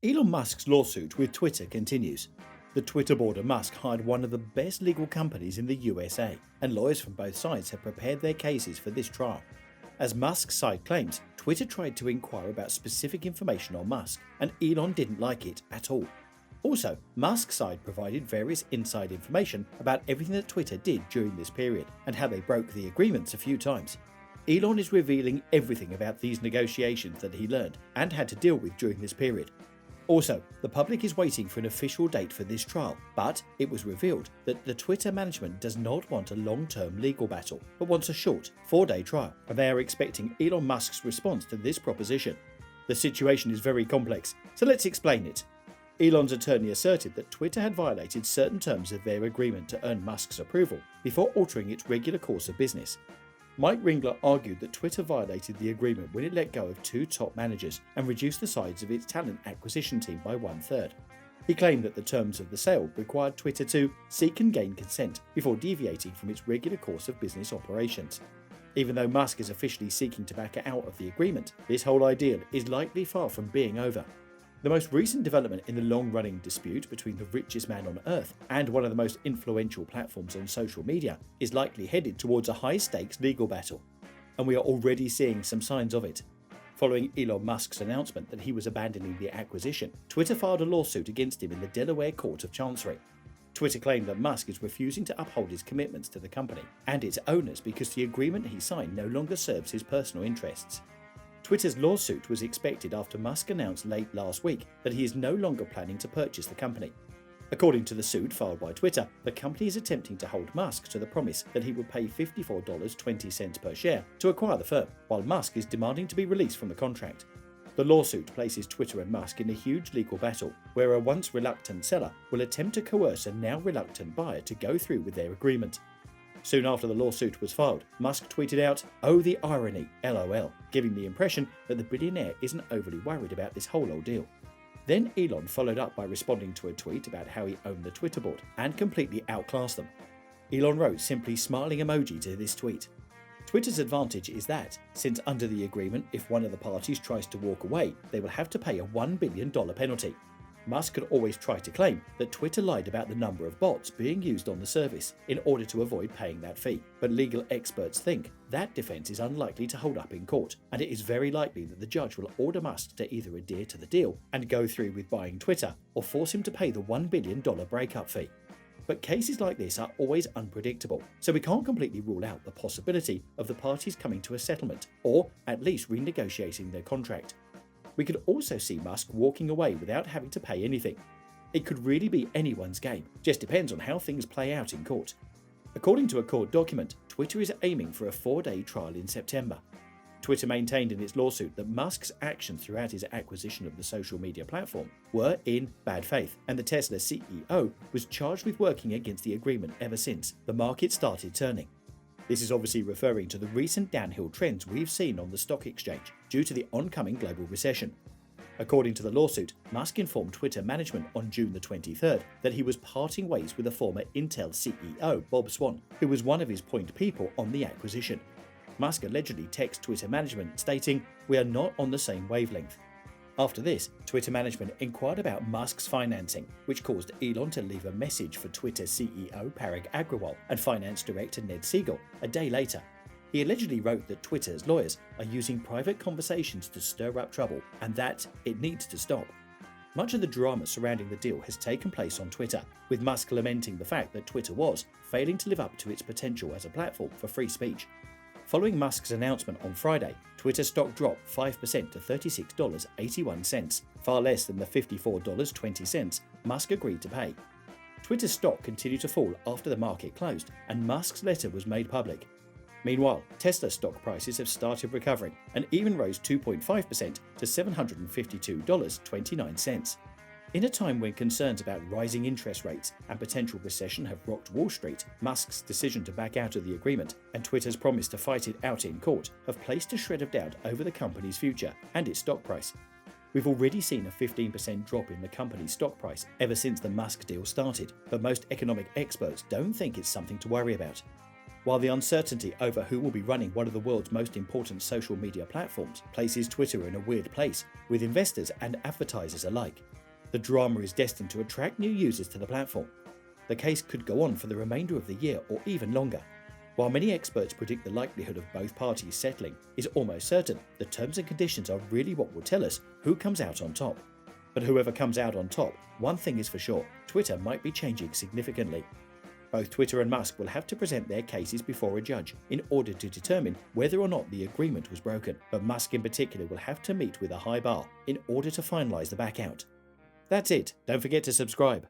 Elon Musk's lawsuit with Twitter continues. The Twitter board of Musk hired one of the best legal companies in the USA, and lawyers from both sides have prepared their cases for this trial. As Musk's side claims, Twitter tried to inquire about specific information on Musk, and Elon didn't like it at all. Also, Musk's side provided various inside information about everything that Twitter did during this period, and how they broke the agreements a few times. Elon is revealing everything about these negotiations that he learned and had to deal with during this period. Also, the public is waiting for an official date for this trial, but it was revealed that the Twitter management does not want a long-term legal battle, but wants a short, 4-day trial, and they are expecting Elon Musk's response to this proposition. The situation is very complex, so let's explain it. Elon's attorney asserted that Twitter had violated certain terms of their agreement to earn Musk's approval before altering its regular course of business. Mike Ringler argued that Twitter violated the agreement when it let go of 2 top managers and reduced the size of its talent acquisition team by 1/3. He claimed that the terms of the sale required Twitter to seek and gain consent before deviating from its regular course of business operations. Even though Musk is officially seeking to back out of the agreement, this whole ideal is likely far from being over. The most recent development in the long-running dispute between the richest man on Earth and one of the most influential platforms on social media is likely headed towards a high-stakes legal battle, and we are already seeing some signs of it. Following Elon Musk's announcement that he was abandoning the acquisition, Twitter filed a lawsuit against him in the Delaware Court of Chancery. Twitter claimed that Musk is refusing to uphold his commitments to the company and its owners because the agreement he signed no longer serves his personal interests. Twitter's lawsuit was expected after Musk announced late last week that he is no longer planning to purchase the company. According to the suit filed by Twitter, the company is attempting to hold Musk to the promise that he would pay $54.20 per share to acquire the firm, while Musk is demanding to be released from the contract. The lawsuit places Twitter and Musk in a huge legal battle, where a once reluctant seller will attempt to coerce a now reluctant buyer to go through with their agreement. Soon after the lawsuit was filed, Musk tweeted out, "Oh, the irony, LOL," giving the impression that the billionaire isn't overly worried about this whole ordeal. Then Elon followed up by responding to a tweet about how he owned the Twitter board and completely outclassed them. Elon wrote simply smiling emoji to this tweet. Twitter's advantage is that, since under the agreement, if one of the parties tries to walk away, they will have to pay a $1 billion penalty. Musk could always try to claim that Twitter lied about the number of bots being used on the service in order to avoid paying that fee, but legal experts think that defense is unlikely to hold up in court, and it is very likely that the judge will order Musk to either adhere to the deal and go through with buying Twitter, or force him to pay the $1 billion breakup fee. But cases like this are always unpredictable, so we can't completely rule out the possibility of the parties coming to a settlement, or at least renegotiating their contract. We could also see Musk walking away without having to pay anything. It could really be anyone's game, just depends on how things play out in court. According to a court document, Twitter is aiming for a 4-day trial in September. Twitter maintained in its lawsuit that Musk's actions throughout his acquisition of the social media platform were in bad faith, and the Tesla CEO was charged with working against the agreement ever since the market started turning. This is obviously referring to the recent downhill trends we've seen on the stock exchange due to the oncoming global recession. According to the lawsuit, Musk informed Twitter management on June the 23rd that he was parting ways with the former Intel CEO Bob Swan, who was one of his point people on the acquisition. Musk allegedly texted Twitter management stating, "We are not on the same wavelength." After this, Twitter management inquired about Musk's financing, which caused Elon to leave a message for Twitter CEO Parag Agrawal and finance director Ned Siegel a day later. He allegedly wrote that Twitter's lawyers are using private conversations to stir up trouble and that it needs to stop. Much of the drama surrounding the deal has taken place on Twitter, with Musk lamenting the fact that Twitter was failing to live up to its potential as a platform for free speech. Following Musk's announcement on Friday, Twitter stock dropped 5% to $36.81, far less than the $54.20 Musk agreed to pay. Twitter's stock continued to fall after the market closed, and Musk's letter was made public. Meanwhile, Tesla stock prices have started recovering and even rose 2.5% to $752.29. In a time when concerns about rising interest rates and potential recession have rocked Wall Street, Musk's decision to back out of the agreement and Twitter's promise to fight it out in court have placed a shred of doubt over the company's future and its stock price. We've already seen a 15% drop in the company's stock price ever since the Musk deal started, but most economic experts don't think it's something to worry about. While the uncertainty over who will be running one of the world's most important social media platforms places Twitter in a weird place with investors and advertisers alike. The drama is destined to attract new users to the platform. The case could go on for the remainder of the year or even longer. While many experts predict the likelihood of both parties settling is almost certain, the terms and conditions are really what will tell us who comes out on top. But whoever comes out on top, one thing is for sure, Twitter might be changing significantly. Both Twitter and Musk will have to present their cases before a judge in order to determine whether or not the agreement was broken, but Musk in particular will have to meet with a high bar in order to finalize the back out. That's it, don't forget to subscribe.